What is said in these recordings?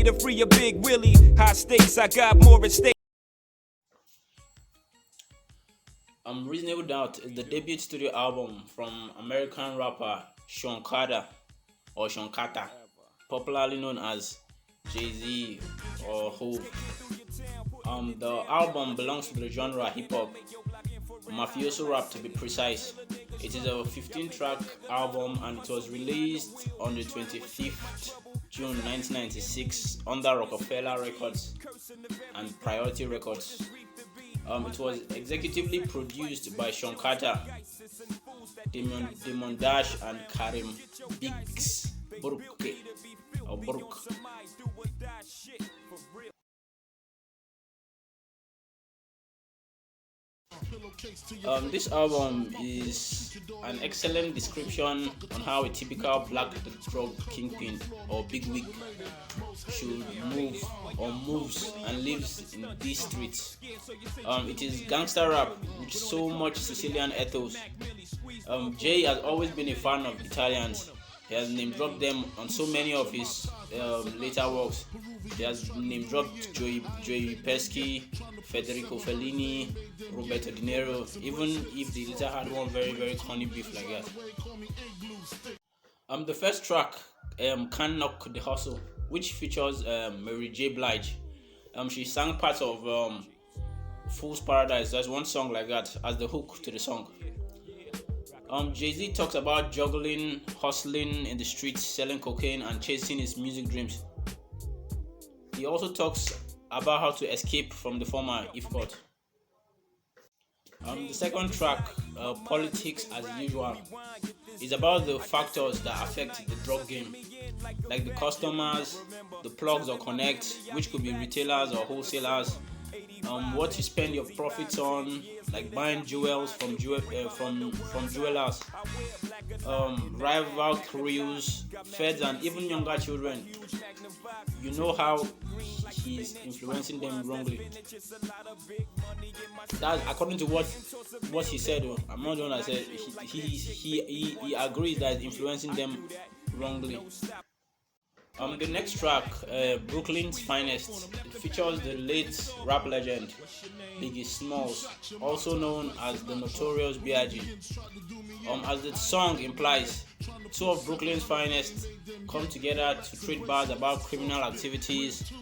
to free a Big Willie. High stakes, I got more at stake. Reasonable Doubt is the debut studio album from American rapper Sean Carter or Sean Carter, popularly known as Jay-Z or Hov. The album belongs to the genre hip hop, mafioso rap to be precise. It is a 15-track album and it was released on the 25th June 1996 under Rockefeller Records and Priority Records. It was executively produced by Sean Carter, Damon Dash, and Karim Biggs Brook. This album is an excellent description on how a typical black drug kingpin or bigwig should move or moves and lives in these streets. It is gangster rap with so much Sicilian ethos. Jay has always been a fan of Italians. He has name dropped them on so many of his later works. He has name dropped Joey Pesci, Federico Fellini, Roberto De Niro, even if they later had one very, very corny beef like that. The first track, Can't Knock the Hustle, which features Mary J. Blige. She sang parts of Fool's Paradise. There's one song like that as the hook to the song. Jay-Z talks about juggling, hustling in the streets, selling cocaine, and chasing his music dreams. He also talks about how to escape from the former if caught. The second track, Politics as Usual, is about the factors that affect the drug game, like the customers, the plugs or connects, which could be retailers or wholesalers, what you spend your profits on, like buying jewels from jewelers, rival crews, feds, and even younger children. You know how he's influencing them wrongly. That's according to what he said. I'm not the one that said he agrees that he's influencing them wrongly. The next track, Brooklyn's Finest, it features the late rap legend Biggie Smalls, also known as the Notorious B.I.G. As the song implies, two of Brooklyn's finest come together to trade bars about criminal activities,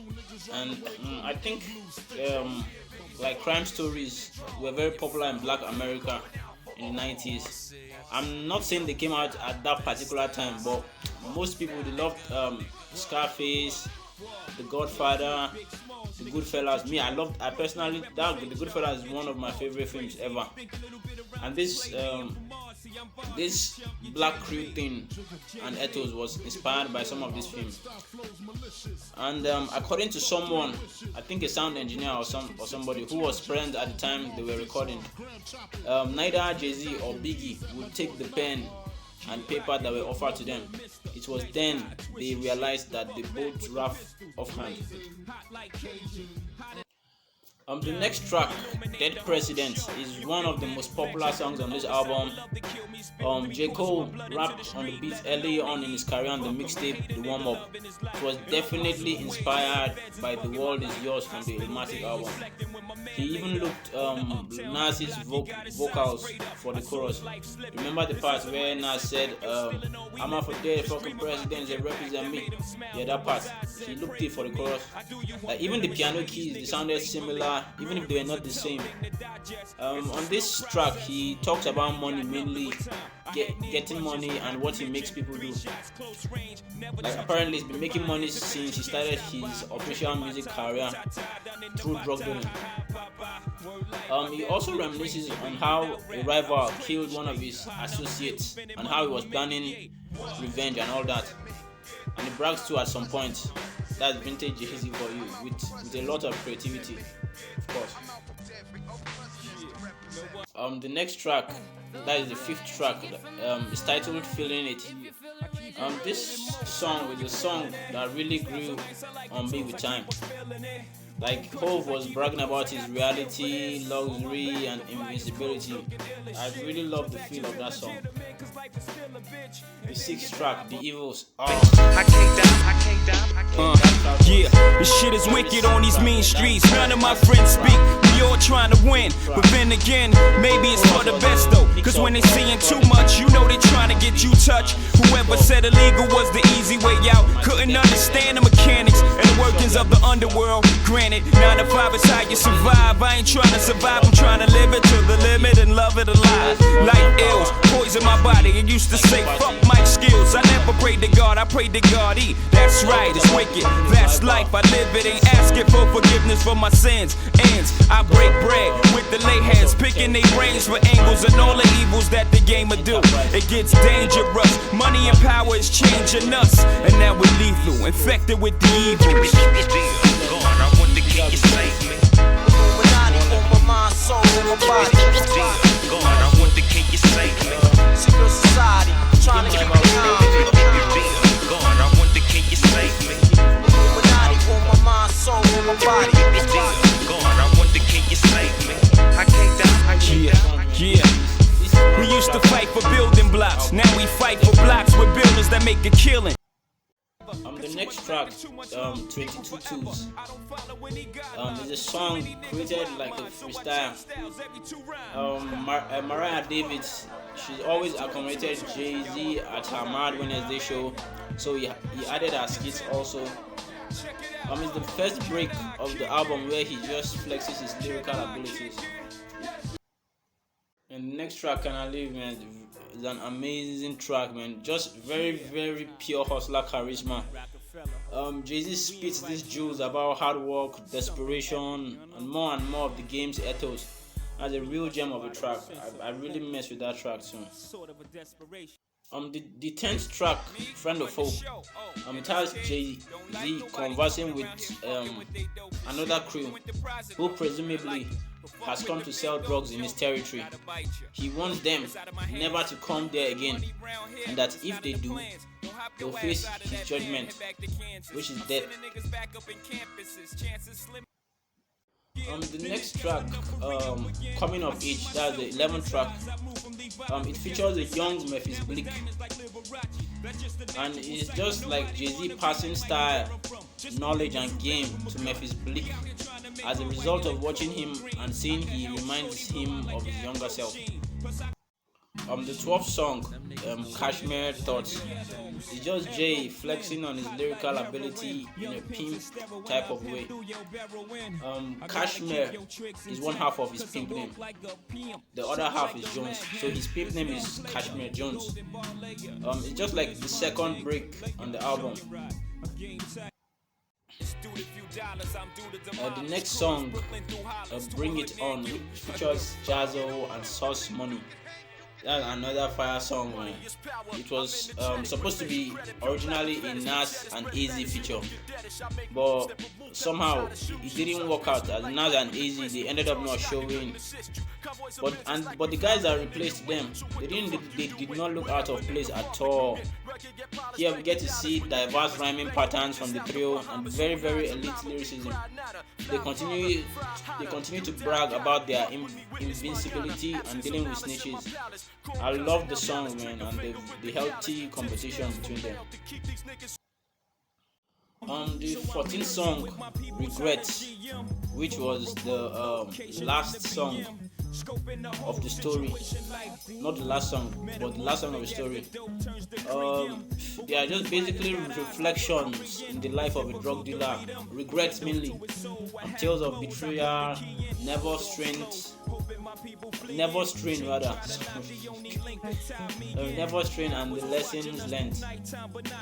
and I think like crime stories were very popular in Black America in the 90s. I'm not saying they came out at that particular time, but most people they loved Scarface, The Godfather, The Goodfellas. I personally, The Goodfellas is one of my favorite films ever. And this black crew thing and ethos was inspired by some of these films. And according to someone, I think a sound engineer or somebody who was present at the time they were recording, neither Jay-Z or Biggie would take the pen and paper that were offered to them. It was then they realized that they both rough offhand. The next track, Dead President, is one of the most popular songs on this album. J. Cole rapped on the beat early on in his career on the mixtape The Warm Up. It was definitely inspired by The World Is Yours from the Illmatic album. He even looked Nas's vocals for the chorus. Remember the part where Nas said, I'm out for dead fucking presidents that represent me? Yeah, that part. He looked it for the chorus. Even the piano keys, they sounded similar, even if they were not the same. On this track, he talks about money, mainly getting money and what he makes people do. Like apparently he's been making money since he started his official music career through drug dealing. He also reminisces on how a rival killed one of his associates and how he was planning revenge and all that. And he brags too at some point. That's vintage Jay-Z for you, with a lot of creativity, of course. The next track, that is the fifth track, is titled Feeling It. This song was a song that really grew on me with time. Like Hov was bragging about his reality, luxury, and invisibility. I really love the feel of that song. The sixth track, The Evils. Yeah, The shit is wicked on these mean streets. None of my friends speak. We all trying to win. But then again, maybe it's for the best though. Cause when they seeing too much, you know they trying to get you touched. Whoever said illegal was the easy way out couldn't understand the mechanics and the workings of the underworld. Granted, 9 to 5 is how you survive. I ain't trying to survive, I'm trying to live it to the limit and love it alive. Like ills, poison my body. It used to say, fuck my skills. I never prayed to God, I prayed to God. That's right, it's wicked. That's life, I live it. Ain't asking for forgiveness for my sins. Ends, I break bread with the lay heads, picking their brains for angles and all the evils that the game will do. It gets dangerous. Money and power is changing us, and now we're lethal, infected with the evils. God, I wonder can you save me? Illuminati on my mind, soul, and my body. God, I wonder can you save me? Secret society, trying to keep me high. God, I wonder can you save me? Illuminati on my mind, soul, and my body. God, I wonder can you save me? I can't die. Yeah. We used to fight for building blocks. Now we fight for blocks with builders that make a killing. The next track, 22 Twos, is a song created like a freestyle. Mariah Davis, she's always accommodated Jay-Z at her Mad Wednesday show, so he added her skits also. It's the first break of the album where he just flexes his lyrical abilities. And the next track, Can I Live, man, is an amazing track, man. Just very, very pure hustler charisma. Jay-Z spits these jewels about hard work, desperation, and more of the game's ethos. As a real gem of a track. I really mess with that track too. The 10th track, Friend of Hope, it has Jay-Z conversing with another crew who presumably has come to sell drugs in his territory. He warns them never to come there again, and that if they do, they'll face his judgment, which is death. The next track, Coming of Age, that's the 11th track. It features a young Memphis Bleek, and it's just like Jay-Z passing style, knowledge and game to Memphis Bleek. As a result of watching him and seeing he reminds him of his younger self. The 12th song, Cashmere Thoughts, is just Jay flexing on his lyrical ability in a pimp type of way. Cashmere is one half of his pimp name. The other half is Jones, so his pimp name is Cashmere Jones. It's just like the second break on the album. The next song, Bring It On, features Jazzo and Sauce Money. That's another fire song, man. It was supposed to be originally a Nas and Easy feature, but somehow it didn't work out. As Nas and Easy, they ended up not showing. But the guys that replaced them, they did not look out of place at all. Here we get to see diverse rhyming patterns from the trio and very, very elite lyricism. They continue to brag about their invincibility and dealing with snitches. I love the song, man, and the healthy competition between them. The 14th song, Regret, which was the last song of the story, not the last song, but the last song of the story. They are just basically reflections in the life of a drug dealer, regrets mainly, tales of betrayal, never strain and the lessons learned.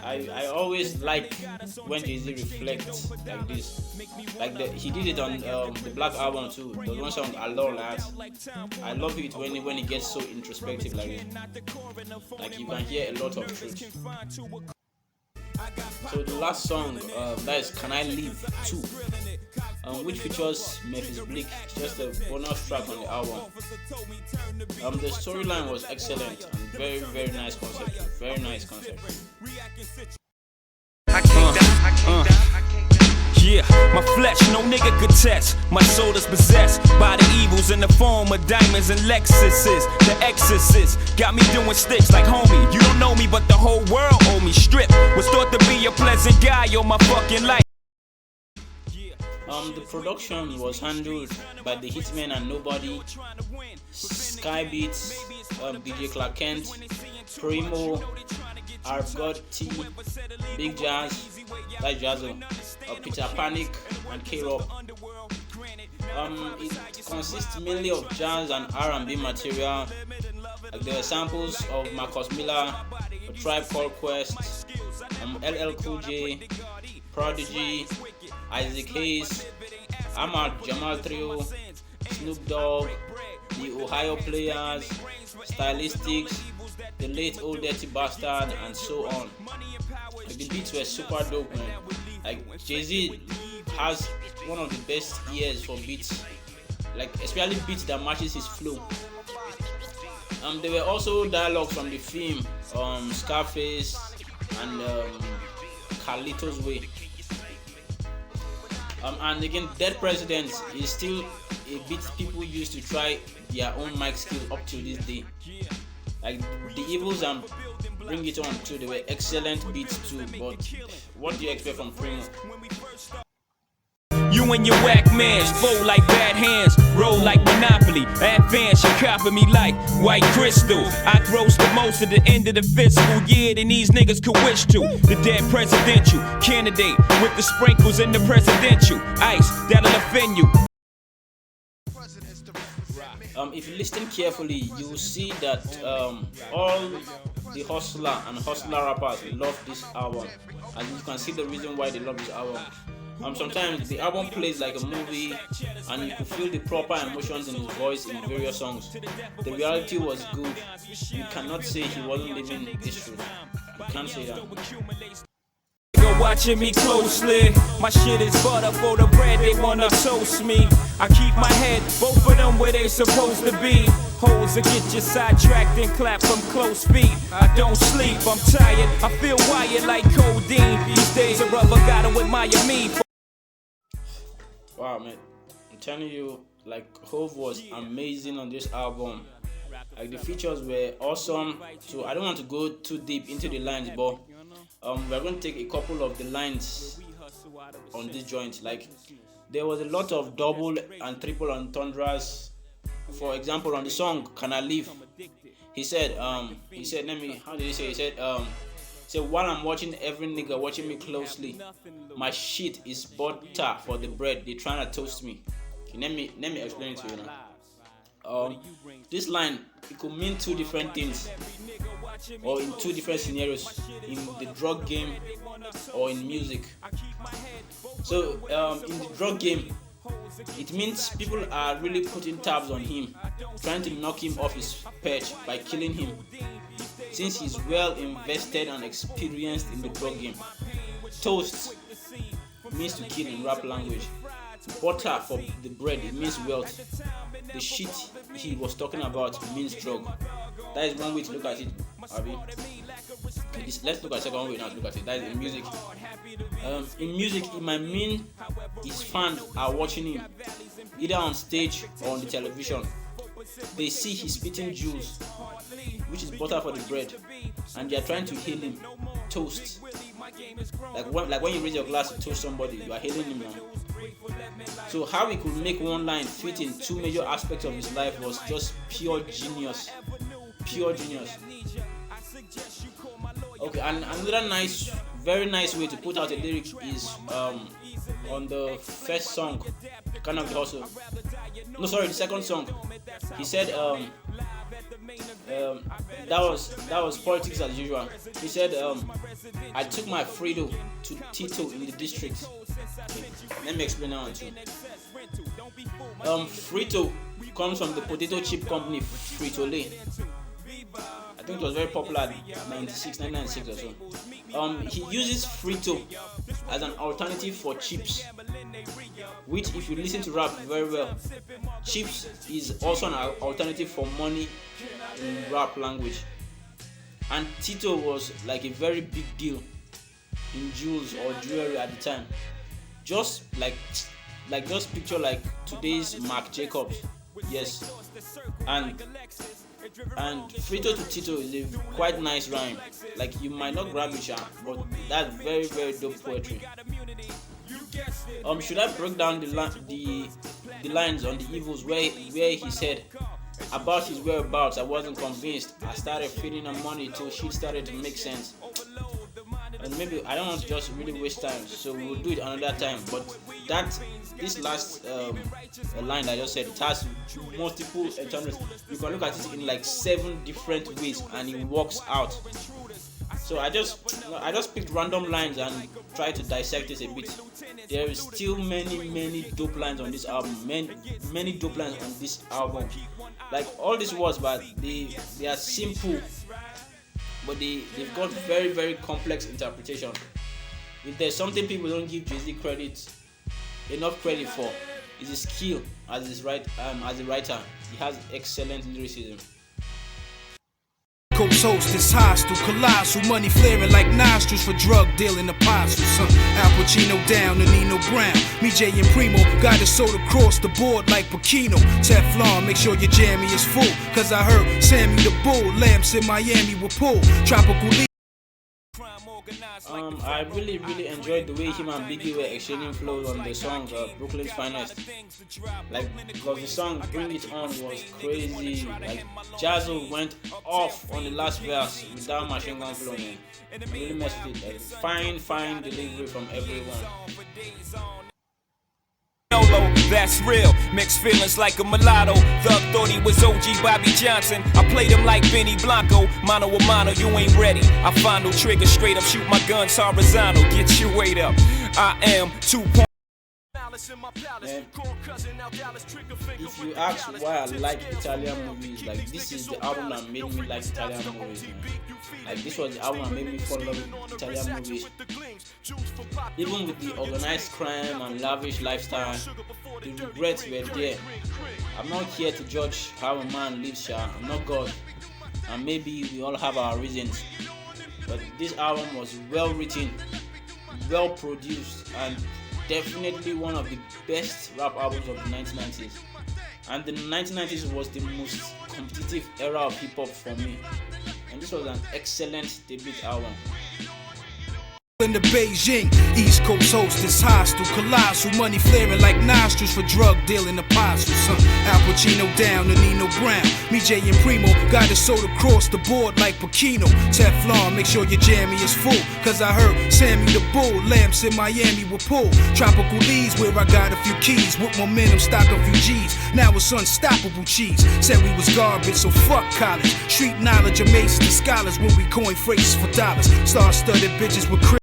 I always like when Jay-Z reflects like this. He did it on the Black Album too. There's one song I love that. I love it when it gets so introspective like it. Like you can hear a lot of truth. So the last song, that is Can I Live 2, which features Memphis Bleek. It's just a bonus track on the album. The storyline was excellent and very, very nice concept. Very nice concept. Yeah, my flesh, no nigga could test. My soul is possessed by the evils in the form of diamonds and Lexuses. The exorcist got me doing sticks like homie. You don't know me, but the whole world owe me. Strip was thought to be a pleasant guy all my fucking life. The production was handled by the Hitmen and Nobody, Sky Beats, DJ Clark Kent, Primo, Arv God T, Big Jazz, like Jazzo, Peter Panic, and K-Rock. It consists mainly of jazz and R&B material. Like there are samples of Marcus Miller, A Tribe Called Quest, LL Cool J, Prodigy, Isaac Hayes, Ahmad Jamal Trio, Snoop Dogg, the Ohio Players, Stylistics, the late Old Dirty Bastard, and so on. Like the beats were super dope, man. Like Jay-Z has one of the best ears for beats, like especially beats that matches his flow. There were also dialogues from the film Scarface and Carlito's Way. And again, Dead Presidents is still a beat people use to try their own mic skill up to this day. Like the Evils and Bring It On too, they were excellent beats too. But what do you expect from Primo? You and your whack mans, fold like bad hands, roll like Monopoly. Advance, you copy me like white crystal. I gross the most at the end of the fiscal year than these niggas could wish to. The dead presidential candidate with the sprinkles in the presidential ice that'll offend you. If you listen carefully, you will see that all the hustler and hustler rappers love this album, and you can see the reason why they love this album. Sometimes the album plays like a movie, and you could feel the proper emotions in his voice in various songs. The reality was good. You cannot say he wasn't living this truth. You can't say that. Watching me closely, my shit is butter for the bread, they wanna toast me. I keep my head, both of them where they supposed to be. Holes that get you sidetracked and clap from close feet. I don't sleep, I'm tired, I feel wired like codeine. These days a brother gotta admire me. Wow, man, I'm telling you, like Hove was amazing on this album. Like the features were awesome. So I don't want to go too deep into the lines, but we're going to take a couple of the lines on this joint. Like there was a lot of double and triple entendres. For example, on the song "Can I Live," he said, how did he say? He said, while I'm watching every nigga watching me closely, my shit is butter for the bread. They trying to toast me. Okay, let me explain it to you now. This line, it could mean two different things, or in two different scenarios, in the drug game or in music. So in the drug game, it means people are really putting tabs on him, trying to knock him off his perch by killing him, since he's well invested and experienced in the drug game. Toast means to kill in rap language. Butter for the bread, it means wealth. The shit he was talking about means drug. That is one way to look at it, Abi. Okay, let's look at the second way now to look at it. That is in music. In music, it might mean his fans are watching him, either on stage or on the television. They see he's spitting juice, which is butter for the bread, and they are trying to hail him. Toast. Like when you raise your glass to toast somebody, you are hailing him now. So how he could make one line fit in two major aspects of his life was just pure genius. Pure genius. Okay, and another very nice way to put out a lyric is on the first song, Kind of the Hustle. No, sorry, the second song. He said that was politics as usual. He said I took my Frito to Tito in the district. Okay, let me explain that one too. Frito comes from the potato chip company Frito-Lay. I think it was very popular in 1996 or so. He uses Frito as an alternative for chips, which, if you listen to rap very well, chips is also an alternative for money in rap language. And Tito was like a very big deal in jewels or jewelry at the time. Just picture like today's Marc Jacobs. Yes. And Frito to Tito is a quite nice rhyme. Like you might not grab it, but that's very, very dope poetry. Should I break down the lines on the evils where he said about his whereabouts? I wasn't convinced. I started feeding him money till shit started to make sense. And maybe I don't want to just really waste time, so we'll do it another time. But this last line I just said, it has multiple genres. You can look at it in like 7 different ways, and it works out. So I just picked random lines and tried to dissect it a bit. There is still many dope lines on this album. Many dope lines on this album. Like all these words, but they are simple, but they've got very complex interpretation. If there's something people don't give Jay-Z enough credit for, is his skill as a writer. He has excellent lyricism. Coast host is hostile, colossal, money flaring like nostrils for drug dealing apostles. Al Pacino down to Nino Brown. Me, Jay, and Primo got it sold across the board like Pacino. Teflon, make sure your jammy is full. Cause I heard Sammy the Bull, lamps in Miami will pull. Tropical leaf. I really enjoyed the way him and Biggie were exchanging flows on the song Brooklyn's Finest. Like, because the song Bring It On was crazy. Like, Jazzo went off on the last verse with that machine gun flow, man. Really messed it. Like, fine delivery from everyone. That's real, mixed feelings like a mulatto. Thug thought he was OG Bobby Johnson. I played him like Benny Blanco. Mano a mano, you ain't ready. I find no trigger, straight up shoot my guns horizontal. Get your weight up. I am 2 point. If you ask why I like Italian movies, like this is the album that made me like Italian movies, man. Like this was the album that made me fall in love with Italian movies. Even with the organized crime and lavish lifestyle, the regrets were there. I'm not here to judge how a man lives, I'm not God, and maybe we all have our reasons. But this album was well written, well produced, and definitely one of the best rap albums of the 1990s. And the 1990s was the most competitive era of hip-hop for me. And this was an excellent debut album. In the Beijing, East Coast host is hostile, colossal, money flaring like nostrils for drug dealing apostles. Al Pacino down to Nino Brown. Me, Jay, and Primo got it sold across the board like Pacino. Teflon, make sure your jammy is full. Cause I heard Sammy the Bull, lamps in Miami will pull. Tropical leads where I got a few keys. With momentum, stock a few G's. Now it's unstoppable cheese. Said we was garbage, so fuck college. Street knowledge amazes the scholars when we coin phrases for dollars. Star-studded bitches with